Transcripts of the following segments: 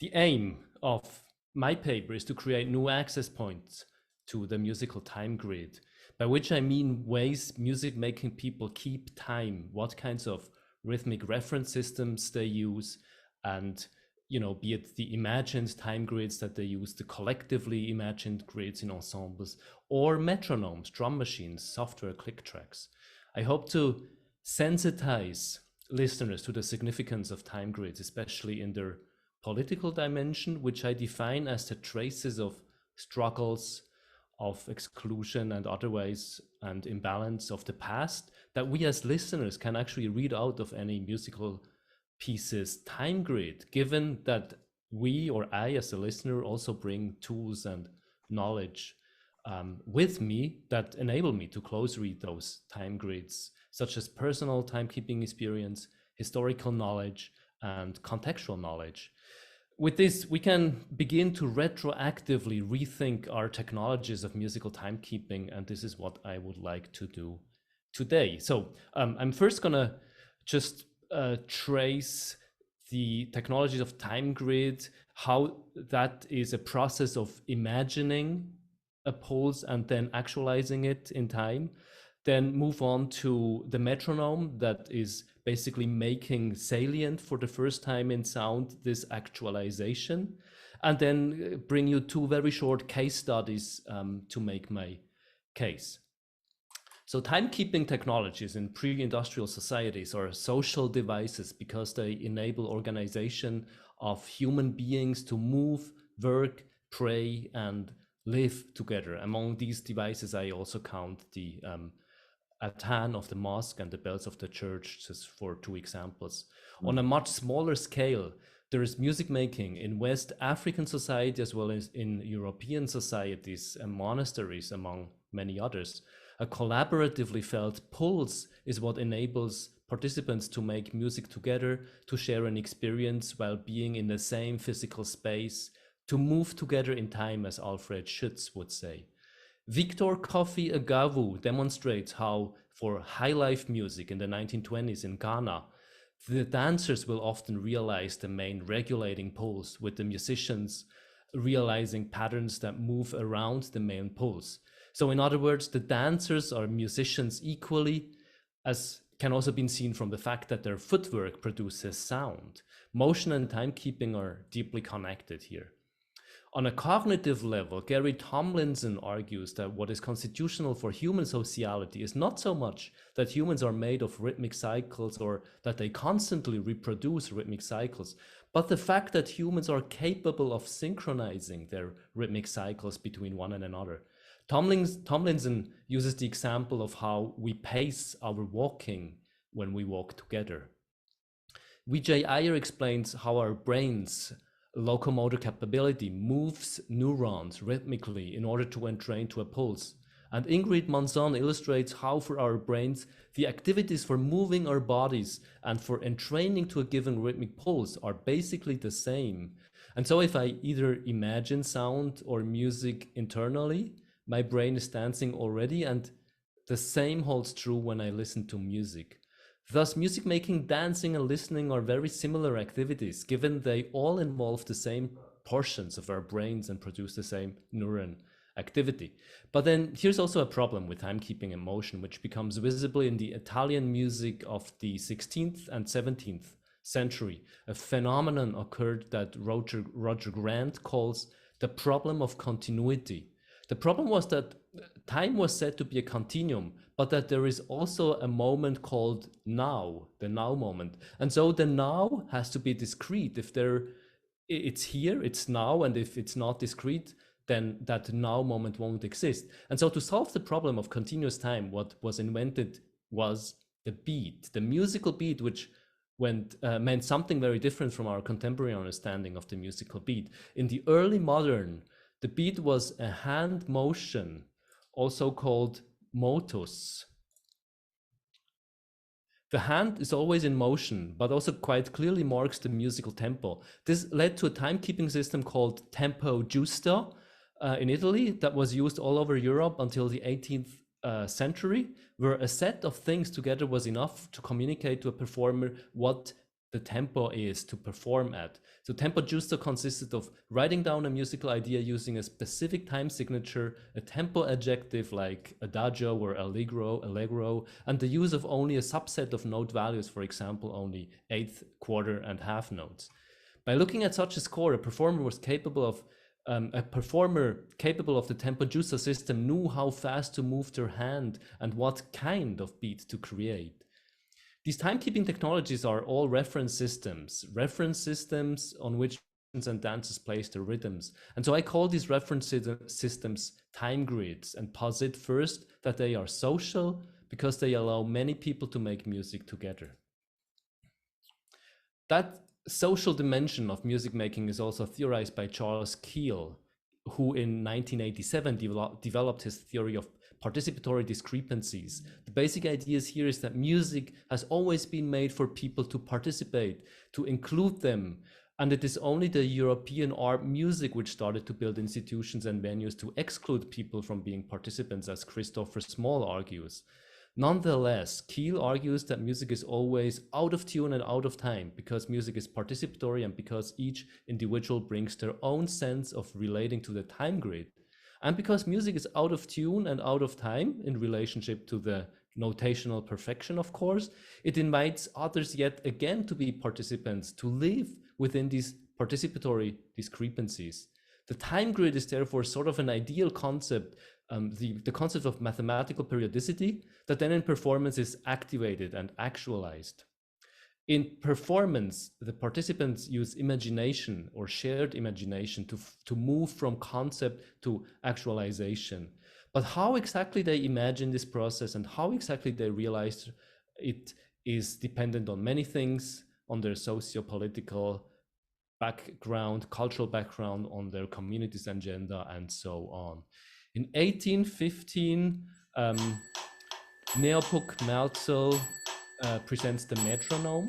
The aim of my paper is to create new access points to the musical time grid, by which I mean ways music making people keep time, what kinds of rhythmic reference systems they use, and be it the imagined time grids that they use, the collectively imagined grids in ensembles, or metronomes, drum machines, software click tracks. I hope to sensitize listeners to the significance of time grids, especially in their political dimension, which I define as the traces of struggles, of exclusion and otherwise, and imbalance of the past that we as listeners can actually read out of any musical piece's time grid, given that we, or I as a listener, also bring tools and knowledge with me that enable me to close read those time grids, such as personal timekeeping experience, historical knowledge, and contextual knowledge. With this, we can begin to retroactively rethink our technologies of musical timekeeping, and this is what I would like to do today. So I'm first gonna just trace the technologies of time grid, how that is a process of imagining a pulse and then actualizing it in time, then move on to the metronome that is basically making salient for the first time in sound this actualization, and then bring you two very short case studies to make my case. So timekeeping technologies in pre-industrial societies are social devices because they enable organization of human beings to move, work, pray, and live together. Among these devices, I also count the atan of the mosque and the bells of the church, just for two examples. On a much smaller scale, there is music making in West African society as well as in European societies and monasteries, among many others. A collaboratively felt pulse is what enables participants to make music together, to share an experience while being in the same physical space, to move together in time, as Alfred Schütz would say. Victor Kofi Agawu demonstrates how for highlife music in the 1920s in Ghana, the dancers will often realize the main regulating pulse, with the musicians realizing patterns that move around the main pulse. So in other words, the dancers are musicians equally, as can also be seen from the fact that their footwork produces sound. Motion and timekeeping are deeply connected here. On a cognitive level, Gary Tomlinson argues that what is constitutional for human sociality is not so much that humans are made of rhythmic cycles or that they constantly reproduce rhythmic cycles, but the fact that humans are capable of synchronizing their rhythmic cycles between one and another. Tomlinson uses the example of how we pace our walking when we walk together. Vijay Iyer explains how our brains locomotor capability moves neurons rhythmically in order to entrain to a pulse. And Ingrid Manzon illustrates how for our brains, the activities for moving our bodies and for entraining to a given rhythmic pulse are basically the same. And so if I either imagine sound or music internally, my brain is dancing already, and the same holds true when I listen to music. Thus, music making, dancing, and listening are very similar activities, given they all involve the same portions of our brains and produce the same neuron activity. But then here's also a problem with timekeeping and motion, which becomes visible in the Italian music of the 16th and 17th century. A phenomenon occurred that Roger Grant calls the problem of continuity. The problem was that time was said to be a continuum, but that there is also a moment called now, the now moment. And so the now has to be discrete. If it's here, it's now, and if it's not discrete, then that now moment won't exist. And so to solve the problem of continuous time, what was invented was the beat, the musical beat, which meant something very different from our contemporary understanding of the musical beat. In the early modern, the beat was a hand motion, also called motus. The hand is always in motion, but also quite clearly marks the musical tempo. This led to a timekeeping system called tempo giusto in Italy that was used all over Europe until the 18th century, where a set of things together was enough to communicate to a performer what the tempo is to perform at. So tempo giusto consisted of writing down a musical idea using a specific time signature, a tempo adjective like adagio or allegro, and the use of only a subset of note values, for example, only eighth, quarter, and half notes. By looking at such a score, a performer capable of the tempo giusto system knew how fast to move their hand and what kind of beat to create. These timekeeping technologies are all reference systems on which and dancers place their rhythms. And so I call these reference systems time grids and posit first that they are social because they allow many people to make music together. That social dimension of music making is also theorized by Charles Keel, who in 1987 developed his theory of participatory discrepancies. The basic idea here is that music has always been made for people to participate, to include them, and it is only the European art music which started to build institutions and venues to exclude people from being participants, as Christopher Small argues. Nonetheless, Keel argues that music is always out of tune and out of time because music is participatory and because each individual brings their own sense of relating to the time grid. And because music is out of tune and out of time in relationship to the notational perfection, of course, it invites others yet again to be participants, to live within these participatory discrepancies. The time grid is therefore sort of an ideal concept, the concept of mathematical periodicity that then in performance is activated and actualized. In performance, the participants use imagination or shared imagination to move from concept to actualization. But how exactly they imagine this process and how exactly they realize it is dependent on many things, on their socio-political background, cultural background, on their community's agenda, and so on. In 1815, Neopuk Marcel presents the metronome,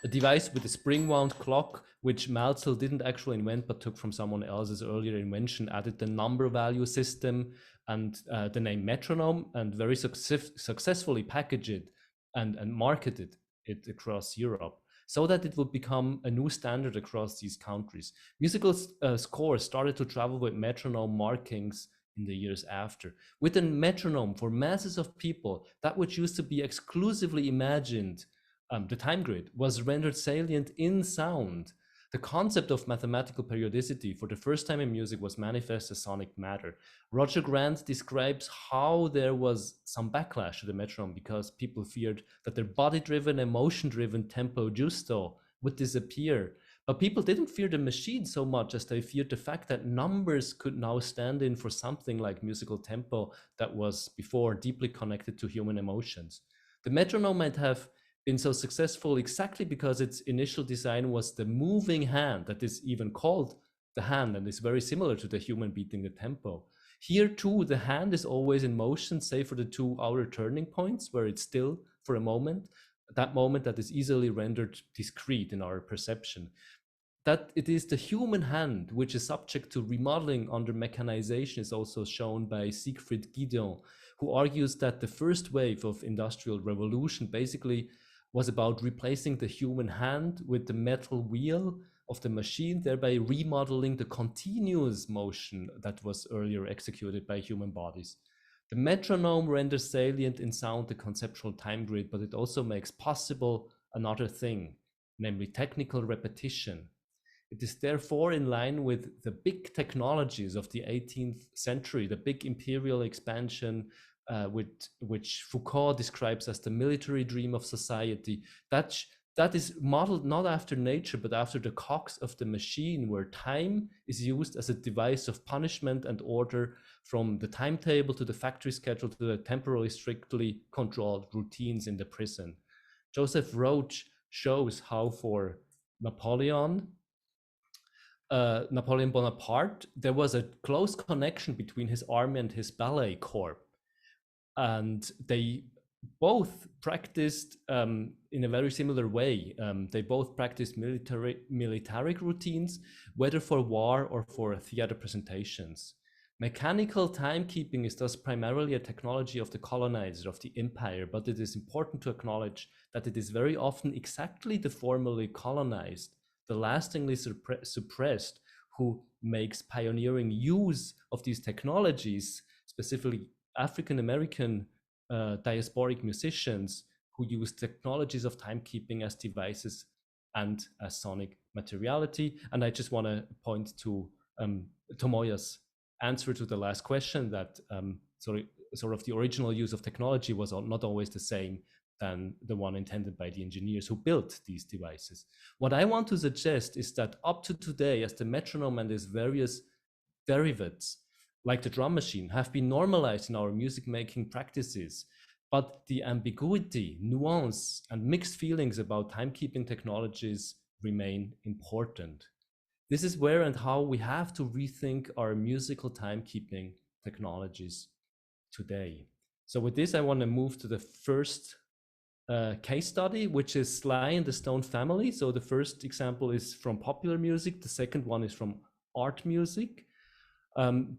a device with a spring-wound clock, which Marcel didn't actually invent, but took from someone else's earlier invention, added the number value system and the name metronome, and very successfully packaged it and marketed it across Europe, so that it would become a new standard across these countries. Musical scores started to travel with metronome markings in the years after. With a metronome for masses of people, that which used to be exclusively imagined, the time grid, was rendered salient in sound. The concept of mathematical periodicity for the first time in music was manifest as sonic matter. Roger Grant describes how there was some backlash to the metronome because people feared that their body-driven, emotion-driven tempo giusto would disappear. But people didn't fear the machine so much as they feared the fact that numbers could now stand in for something like musical tempo that was before deeply connected to human emotions. The metronome might have been so successful exactly because its initial design was the moving hand that is even called the hand and is very similar to the human beating the tempo. Here too, the hand is always in motion, save for the two outer turning points where it's still for a moment, that moment that is easily rendered discrete in our perception. That it is the human hand which is subject to remodeling under mechanization is also shown by Siegfried Gideon, who argues that the first wave of industrial revolution basically was about replacing the human hand with the metal wheel of the machine, thereby remodeling the continuous motion that was earlier executed by human bodies. The metronome renders salient in sound the conceptual time grid, but it also makes possible another thing, namely technical repetition. It is therefore in line with the big technologies of the 18th century, the big imperial expansion, which Foucault describes as the military dream of society. That is modeled not after nature, but after the cogs of the machine, where time is used as a device of punishment and order, from the timetable to the factory schedule to the temporally strictly controlled routines in the prison. Joseph Roach shows how for Napoleon Bonaparte, there was a close connection between his army and his ballet corps. And they both practiced in a very similar way. They both practiced militaric routines, whether for war or for theater presentations. Mechanical timekeeping is thus primarily a technology of the colonizer, of the empire, but it is important to acknowledge that it is very often exactly the formerly colonized, the lastingly suppressed, who makes pioneering use of these technologies, specifically African American diasporic musicians who use technologies of timekeeping as devices and as sonic materiality. And I just want to point to Tomoya's answer to the last question that sort of the original use of technology was not always the same than the one intended by the engineers who built these devices. What I want to suggest is that up to today, as the metronome and its various derivatives, like the drum machine, have been normalized in our music making practices, but the ambiguity, nuance, and mixed feelings about timekeeping technologies remain important. This is where and how we have to rethink our musical timekeeping technologies today. So with this, I want to move to the first case study, which is Sly and the Stone Family. So the first example is from popular music. The second one is from art music.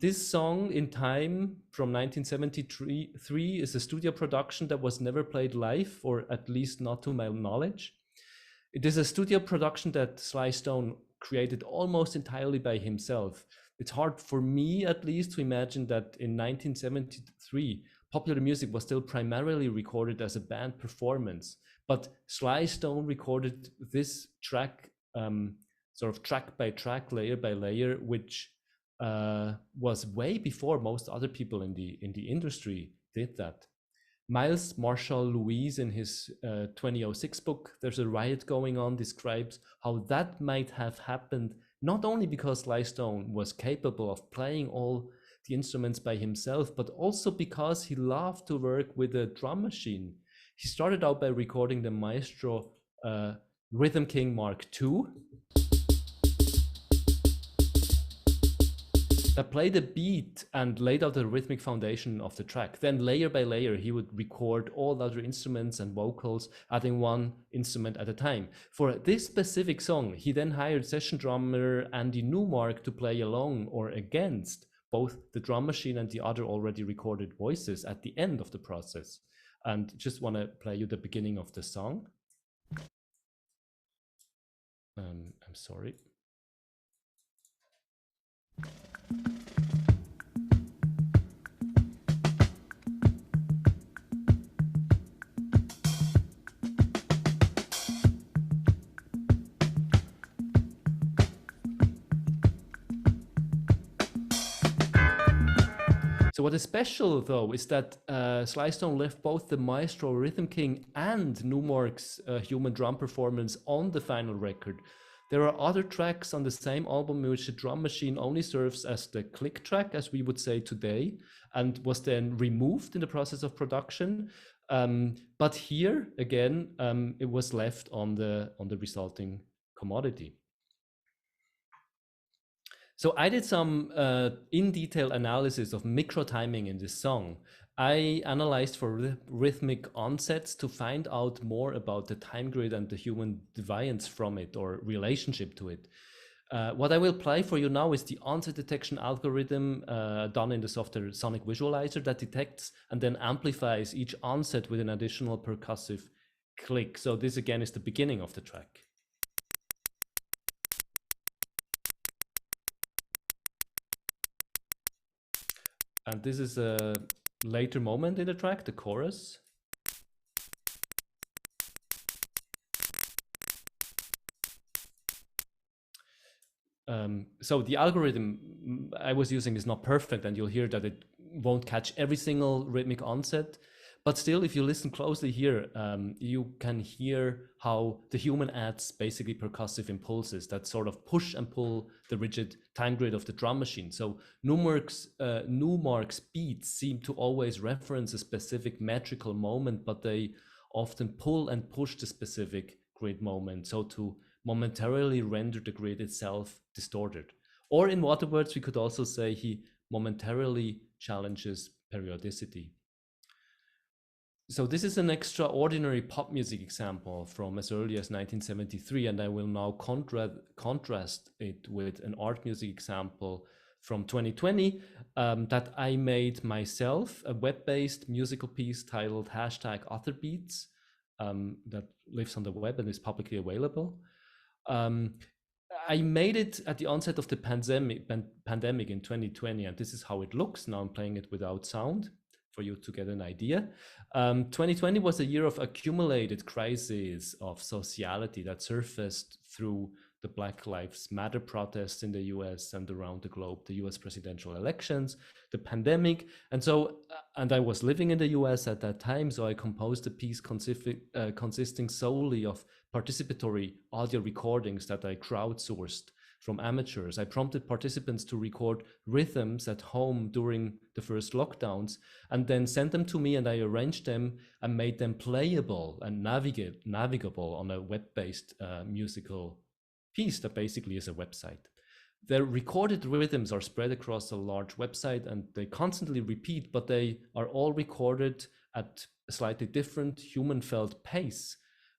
This song, In Time, from 1973, is a studio production that was never played live, or at least not to my knowledge. It is a studio production that Sly Stone created almost entirely by himself. It's hard for me, at least, to imagine that in 1973, popular music was still primarily recorded as a band performance. But Sly Stone recorded this track, sort of track by track, layer by layer, which was way before most other people in the industry did that. Miles Marshall Lewis, in his 2006 book, There's a Riot Going On, describes how that might have happened, not only because Sly Stone was capable of playing all the instruments by himself, but also because he loved to work with a drum machine. He started out by recording the Maestro Rhythm King Mark II, that played the beat and laid out the rhythmic foundation of the track. Then layer by layer, he would record all other instruments and vocals, adding one instrument at a time. For this specific song, he then hired session drummer Andy Newmark to play along or against both the drum machine and the other already recorded voices at the end of the process. And just want to play you the beginning of the song. I'm sorry. So what is special, though, is that Sly Stone left both the Maestro Rhythm King and Newmark's human drum performance on the final record. There are other tracks on the same album in which the drum machine only serves as the click track, as we would say today, and was then removed in the process of production. But here, again, it was left on the resulting commodity. So I did some in-detail analysis of micro-timing in this song. I analyzed for rhythmic onsets to find out more about the time grid and the human deviance from it, or relationship to it. What I will play for you now is the onset detection algorithm done in the software Sonic Visualizer that detects and then amplifies each onset with an additional percussive click. So this again is the beginning of the track. And this is a later moment in the track, the chorus. So the algorithm I was using is not perfect, and you'll hear that it won't catch every single rhythmic onset. But still, if you listen closely here, you can hear how the human adds basically percussive impulses that sort of push and pull the rigid time grid of the drum machine. So Newmark's beats seem to always reference a specific metrical moment, but they often pull and push the specific grid moment, so to momentarily render the grid itself distorted. Or in other words, we could also say he momentarily challenges periodicity. So this is an extraordinary pop music example from as early as 1973, and I will now contrast it with an art music example from 2020 that I made myself, a web-based musical piece titled #OtherBeats that lives on the web and is publicly available. I made it at the onset of the pandemic in 2020, and this is how it looks. Now I'm playing it without sound for you to get an idea. 2020 was a year of accumulated crises of sociality that surfaced through the Black Lives Matter protests in the US and around the globe, the US presidential elections, the pandemic. And I was living in the US at that time, so I composed a piece consisting solely of participatory audio recordings that I crowdsourced from amateurs. I prompted participants to record rhythms at home during the first lockdowns and then sent them to me, and I arranged them and made them playable and navigable on a web-based musical piece that basically is a website. The recorded rhythms are spread across a large website and they constantly repeat, but they are all recorded at a slightly different human-felt pace.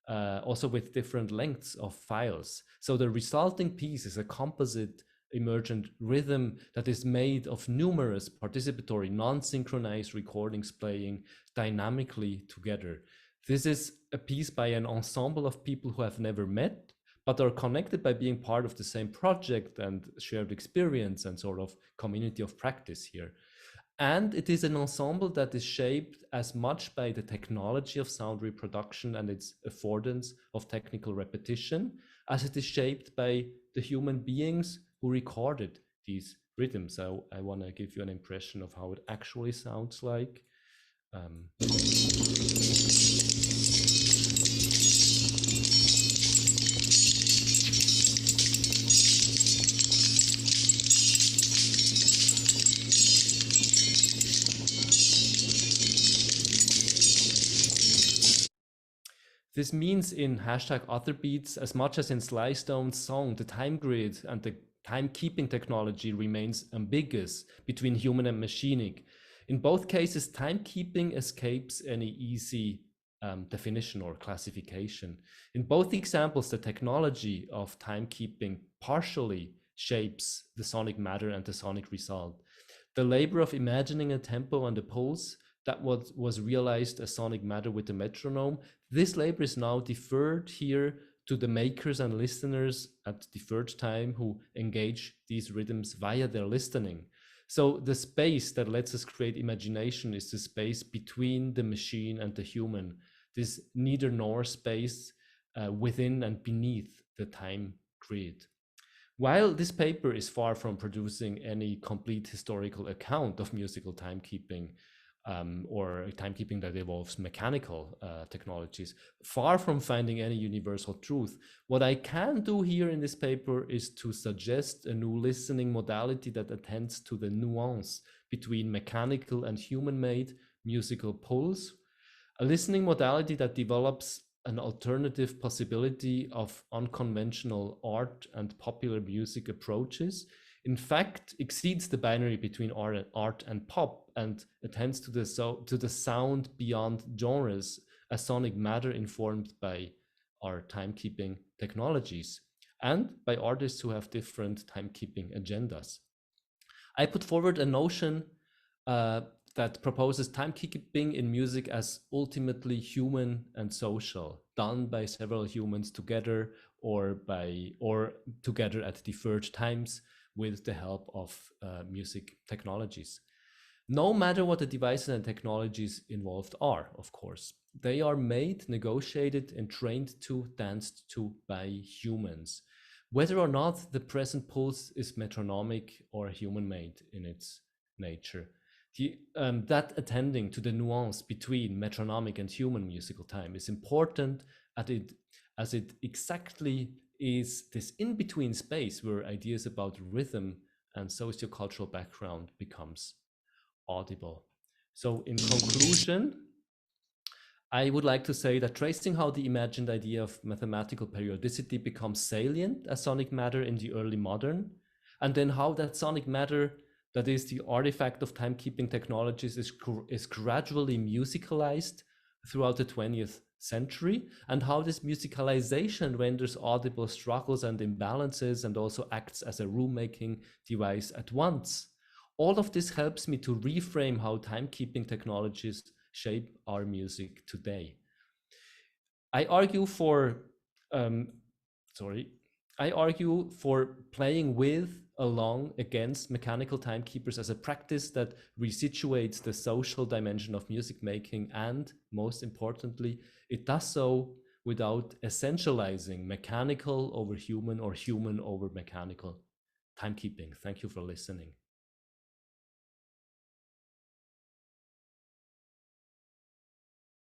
Also with different lengths of files. So the resulting piece is a composite emergent rhythm that is made of numerous participatory non-synchronized recordings playing dynamically together. This is a piece by an ensemble of people who have never met, but are connected by being part of the same project and shared experience and sort of community of practice here. And it is an ensemble that is shaped as much by the technology of sound reproduction and its affordance of technical repetition as it is shaped by the human beings who recorded these rhythms. So I want to give you an impression of how it actually sounds like. This means in #OtherBeats, as much as in Sly Stone's song, the time grid and the timekeeping technology remains ambiguous between human and machinic. In both cases, timekeeping escapes any easy definition or classification. In both examples, the technology of timekeeping partially shapes the sonic matter and the sonic result. The labor of imagining a tempo and a pulse that was realized as sonic matter with the metronome, this labor is now deferred here to the makers and listeners at deferred time who engage these rhythms via their listening. So the space that lets us create imagination is the space between the machine and the human, this neither nor space within and beneath the time grid. While this paper is far from producing any complete historical account of musical timekeeping, or timekeeping that involves mechanical technologies, far from finding any universal truth, what I can do here in this paper is to suggest a new listening modality that attends to the nuance between mechanical and human-made musical pulse, a listening modality that develops an alternative possibility of unconventional art and popular music approaches, in fact, exceeds the binary between art and pop and attends to the sound beyond genres, a sonic matter informed by our timekeeping technologies and by artists who have different timekeeping agendas. I put forward a notion that proposes timekeeping in music as ultimately human and social, done by several humans together or together at deferred times with the help of music technologies. No matter what the devices and technologies involved are, of course, they are made, negotiated, and trained to, danced to by humans, whether or not the present pulse is metronomic or human-made in its nature. That attending to the nuance between metronomic and human musical time is important as it exactly is this in-between space where ideas about rhythm and sociocultural background becomes audible. So in conclusion, I would like to say that tracing how the imagined idea of mathematical periodicity becomes salient as sonic matter in the early modern, and then how that sonic matter, that is the artifact of timekeeping technologies, is gradually musicalized throughout the 20th century, and how this musicalization renders audible struggles and imbalances and also acts as a rule-making device at once. All of this helps me to reframe how timekeeping technologies shape our music today. I argue for, um, I argue for playing with, along, against mechanical timekeepers as a practice that resituates the social dimension of music making, and most importantly, it does so without essentializing mechanical over human or human over mechanical timekeeping. Thank you for listening.